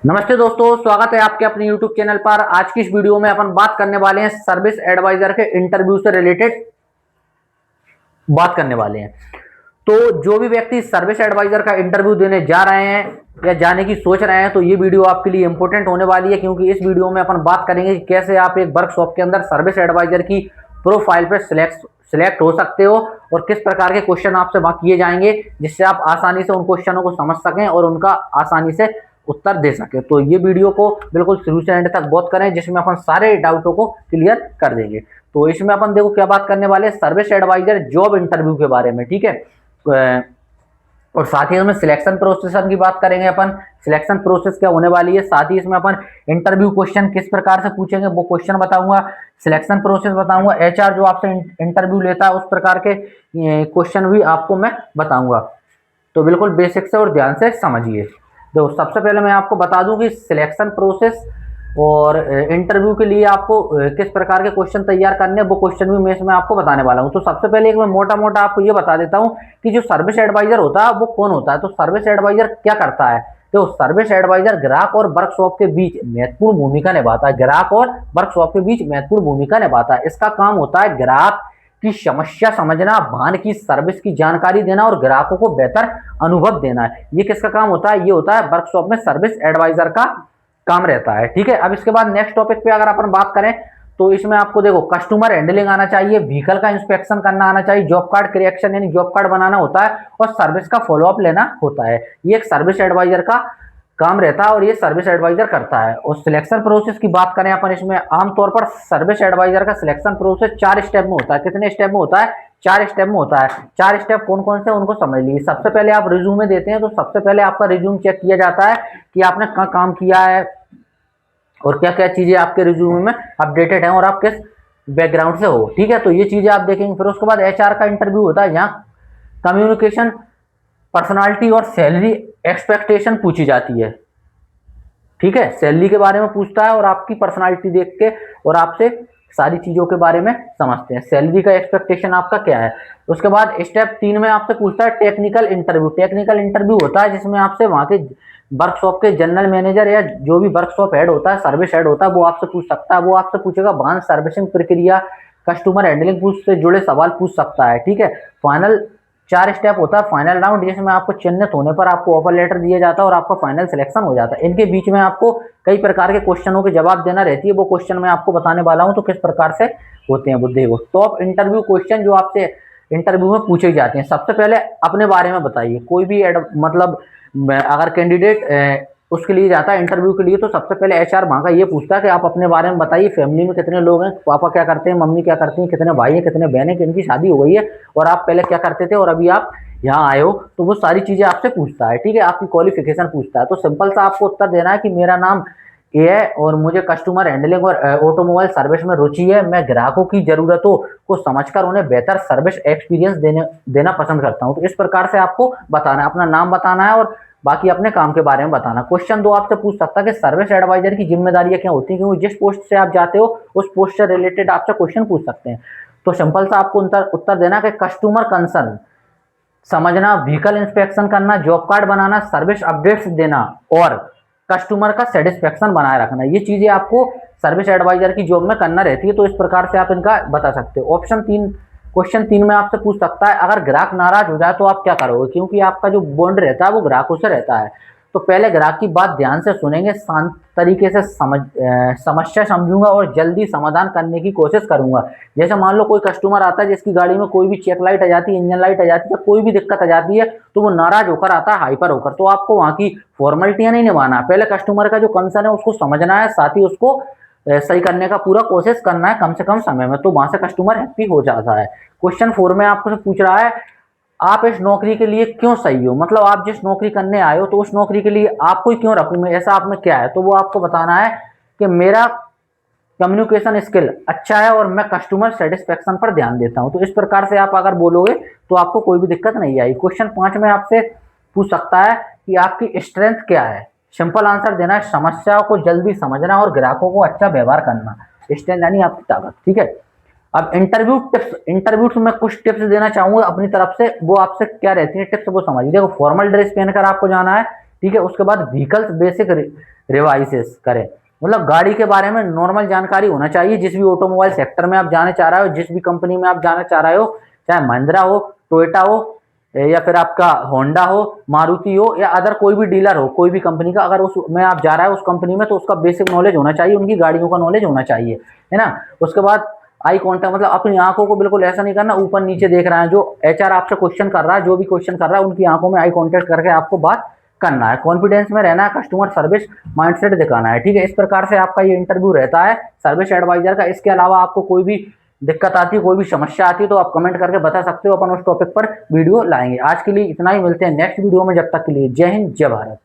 नमस्ते दोस्तों, स्वागत है आपके अपने YouTube चैनल पर। आज की इस वीडियो में अपन बात करने वाले हैं सर्विस एडवाइजर के इंटरव्यू से रिलेटेड बात करने वाले हैं। तो जो भी व्यक्ति सर्विस एडवाइजर का इंटरव्यू देने जा रहे हैं या जाने की सोच रहे हैं तो ये वीडियो आपके लिए इंपॉर्टेंट होने वाली है, क्योंकि इस वीडियो में अपन बात करेंगे कि कैसे आप एक वर्कशॉप के अंदर सर्विस एडवाइजर की प्रोफाइल पर सिलेक्ट हो सकते हो और किस प्रकार के क्वेश्चन आपसे वहां किए जाएंगे जिससे आप आसानी से उन क्वेश्चनों को समझ सकें और उनका आसानी से उत्तर दे सके। तो ये वीडियो को बिल्कुल शुरू से एंड तक वॉच करें, जिसमें अपन सारे डाउटों को क्लियर कर देंगे। तो इसमें अपन देखो क्या बात करने वाले हैं, सर्विस एडवाइजर जॉब इंटरव्यू के बारे में, ठीक है। और साथ ही इसमें सिलेक्शन प्रोसेस की बात करेंगे अपन, सिलेक्शन प्रोसेस क्या होने वाली है। साथ ही इसमें अपन इंटरव्यू क्वेश्चन किस प्रकार से पूछेंगे वो क्वेश्चन बताऊंगा, सिलेक्शन प्रोसेस बताऊंगा, एचआर जो आपसे इंटरव्यू लेता है उस प्रकार के क्वेश्चन भी आपको मैं बताऊंगा। तो बिल्कुल बेसिक से और ध्यान से समझिए। तो सबसे पहले मैं आपको बता दूं कि सिलेक्शन प्रोसेस और इंटरव्यू के लिए आपको किस प्रकार के क्वेश्चन तैयार करने हैं वो क्वेश्चन भी मैं इसमें आपको बताने वाला हूं। तो सबसे पहले एक मैं मोटा मोटा आपको ये बता देता हूं कि जो सर्विस एडवाइजर होता है वो कौन होता है। तो सर्विस एडवाइजर क्या करता है, तो सर्विस एडवाइजर ग्राहक और वर्कशॉप के बीच महत्वपूर्ण भूमिका निभाता है। ग्राहक और वर्कशॉप के बीच महत्वपूर्ण भूमिका निभाता है। इसका काम होता है ग्राहक की समस्या समझना, वाहन की सर्विस की जानकारी देना और ग्राहकों को बेहतर अनुभव देना है। ये किसका काम होता है, ये होता है वर्कशॉप में सर्विस एडवाइजर का काम रहता है, ठीक है। अब इसके बाद नेक्स्ट टॉपिक पे अगर अपन बात करें तो इसमें आपको देखो कस्टमर हैंडलिंग आना चाहिए, व्हीकल का इंस्पेक्शन करना आना चाहिए, जॉब कार्ड क्रिएशन यानी जॉब कार्ड बनाना होता है और सर्विस का फॉलोअप लेना होता है। ये एक सर्विस एडवाइजर का काम रहता है और ये सर्विस एडवाइजर करता है। और सिलेक्शन प्रोसेस की बात करें अपन, इसमें आमतौर पर सर्विस एडवाइजर का सिलेक्शन प्रोसेस 4 स्टेप में होता है। कितने स्टेप में होता है, 4 स्टेप में होता है। 4 स्टेप कौन कौन से उनको समझ लीजिए। सबसे पहले आप रिज्यूमे देते हैं तो सबसे पहले आपका रिज्यूम चेक किया जाता है कि आपने कहाँ काम किया है और क्या क्या चीजें आपके रिज्यूमे में अपडेटेड हैं और आप किस बैकग्राउंड से हो, ठीक है। तो ये चीजें आप देखेंगे। फिर उसके बाद एचआर का इंटरव्यू होता है, यहाँ कम्युनिकेशन, पर्सनालिटी और सैलरी एक्सपेक्टेशन पूछी जाती है, ठीक है। सैलरी के बारे में पूछता है और आपकी पर्सनालिटी देख के और आपसे सारी चीजों के बारे में समझते हैं। सैलरी का एक्सपेक्टेशन आपका क्या है। उसके बाद स्टेप 3 में आपसे पूछता है टेक्निकल इंटरव्यू। टेक्निकल इंटरव्यू होता है जिसमें आपसे वहां के वर्कशॉप के जनरल मैनेजर या जो भी वर्कशॉप हेड होता है, सर्विस हेड होता है, वो आपसे पूछ सकता है। वो आपसे पूछेगा वाहन सर्विसिंग प्रक्रिया, कस्टमर हैंडलिंग से जुड़े सवाल पूछ सकता है, ठीक है। फाइनल 4 स्टेप होता है फाइनल राउंड, जिसमें आपको चयनित होने पर आपको ऑफर लेटर दिया जाता है और आपका फाइनल सिलेक्शन हो जाता है। इनके बीच में आपको कई प्रकार के क्वेश्चनों के जवाब देना रहती है, वो क्वेश्चन मैं आपको बताने वाला हूं तो किस प्रकार से होते हैं वो देखो। टॉप इंटरव्यू क्वेश्चन जो आपसे इंटरव्यू में पूछे जाते हैं। सबसे पहले अपने बारे में बताइए। कोई भी मतलब अगर कैंडिडेट उसके लिए जाता है इंटरव्यू के लिए तो सबसे पहले एचआर वहां का ये पूछता है कि आप अपने बारे में बताइए। फैमिली में कितने लोग हैं, पापा क्या करते हैं, मम्मी क्या करती हैं, कितने भाई हैं, कितने बहन हैं, किनकी शादी हो गई है और आप पहले क्या करते थे और अभी आप यहाँ आए हो। तो वो सारी चीजें आपसे पूछता है, ठीक है। आपकी क्वालिफिकेशन पूछता है। तो सिंपल सा आपको उत्तर देना है कि मेरा नाम ये है और मुझे कस्टमर हैंडलिंग और ऑटोमोबाइल सर्विस में रुचि है। मैं ग्राहकों की जरूरतों को समझकर उन्हें बेहतर सर्विस एक्सपीरियंस देना पसंद करता हूं। तो इस प्रकार से आपको बताना है, अपना नाम बताना है और बाकी अपने काम के बारे में बताना। क्वेश्चन 2 आपसे पूछ सकता है कि सर्विस एडवाइजर की जिम्मेदारियां क्या होती हैं, क्योंकि जिस पोस्ट से आप जाते हो उस पोस्ट से रिलेटेड आपसे क्वेश्चन पूछ सकते हैं। तो सिंपल सा आपको उत्तर देना कि कस्टमर कंसर्न समझना, व्हीकल इंस्पेक्शन करना, जॉब कार्ड बनाना, सर्विस अपडेट्स देना और कस्टमर का सेटिस्फेक्शन बनाए रखना। ये चीजें आपको सर्विस एडवाइजर की जॉब में करना रहती है। तो इस प्रकार से आप इनका बता सकते हो। क्वेश्चन 3 में आपसे पूछ सकता है अगर ग्राहक नाराज हो जाए तो आप क्या करोगे, क्योंकि आपका जो बॉन्ड रहता है वो ग्राहकों से रहता है। तो पहले ग्राहक की बात ध्यान से सुनेंगे, शांत तरीके से समस्या समझूंगा और जल्दी समाधान करने की कोशिश करूंगा। जैसे मान लो कोई कस्टमर आता है जिसकी गाड़ी में कोई भी चेक लाइट आ जाती है, इंजन लाइट आ जाती है, कोई भी दिक्कत आ जाती है तो वो नाराज होकर आता है, हाइपर होकर। तो आपको वहां की फॉर्मेलिटियां नहीं निभाना, पहले कस्टमर का जो कंसर्न है उसको समझना है, साथ ही उसको सही करने का पूरा कोशिश करना है कम से कम समय में। तो वहां से कस्टमर हैप्पी हो जाता है। क्वेश्चन 4 में आपको पूछ रहा है आप इस नौकरी के लिए क्यों सही हो, मतलब आप जिस नौकरी करने आए हो तो उस नौकरी के लिए आपको ही क्यों रखूं मैं, ऐसा आप में क्या है। तो वो आपको बताना है कि मेरा कम्युनिकेशन स्किल अच्छा है और मैं कस्टमर सेटिस्फेक्शन पर ध्यान देता हूं। तो इस प्रकार से आप अगर बोलोगे तो आपको कोई भी दिक्कत नहीं आई। क्वेश्चन 5 में आपसे पूछ सकता है कि आपकी स्ट्रेंथ क्या है। सिंपल आंसर देना है, समस्याओं को जल्दी समझना और ग्राहकों को अच्छा व्यवहार करना। स्ट्रेंथ यानी आपकी ताकत, ठीक है। अब इंटरव्यू में कुछ टिप्स देना चाहूंगा अपनी तरफ से, वो आपसे क्या रहती है टिप्स वो समझिए। देखो फॉर्मल ड्रेस पहनकर आपको जाना है, ठीक है। उसके बाद व्हीकल्स बेसिक रिवाइसेस करें, मतलब गाड़ी के बारे में नॉर्मल जानकारी होना चाहिए। जिस भी ऑटोमोबाइल सेक्टर में आप जाना चाह रहे हो, जिस भी कंपनी में आप जाना चाह रहे हो, चाहे महिंद्रा हो, टोयोटा हो, या फिर आपका होंडा हो, मारुति हो, या अदर कोई भी डीलर हो, कोई भी कंपनी का, अगर उसमें आप जा रहे हो उस कंपनी में, तो उसका बेसिक नॉलेज होना चाहिए, उनकी गाड़ियों का नॉलेज होना चाहिए, है ना। उसके बाद आई कांटेक्ट, मतलब अपनी आंखों को बिल्कुल ऐसा नहीं करना ऊपर नीचे देख रहा है। जो एचआर आपसे क्वेश्चन कर रहा है, जो भी क्वेश्चन कर रहा है, उनकी आंखों में आई कांटेक्ट करके आपको बात करना है। कॉन्फिडेंस में रहना है, कस्टमर सर्विस माइंडसेट दिखाना है, ठीक है। इस प्रकार से आपका ये इंटरव्यू रहता है सर्विस एडवाइजर का। इसके अलावा आपको कोई भी दिक्कत आती है, कोई भी समस्या आती है, तो आप कमेंट करके बता सकते हो, अपन उस टॉपिक पर वीडियो लाएंगे। आज के लिए इतना ही, मिलते हैं नेक्स्ट वीडियो में। जब तक के लिए जय हिंद, जय भारत।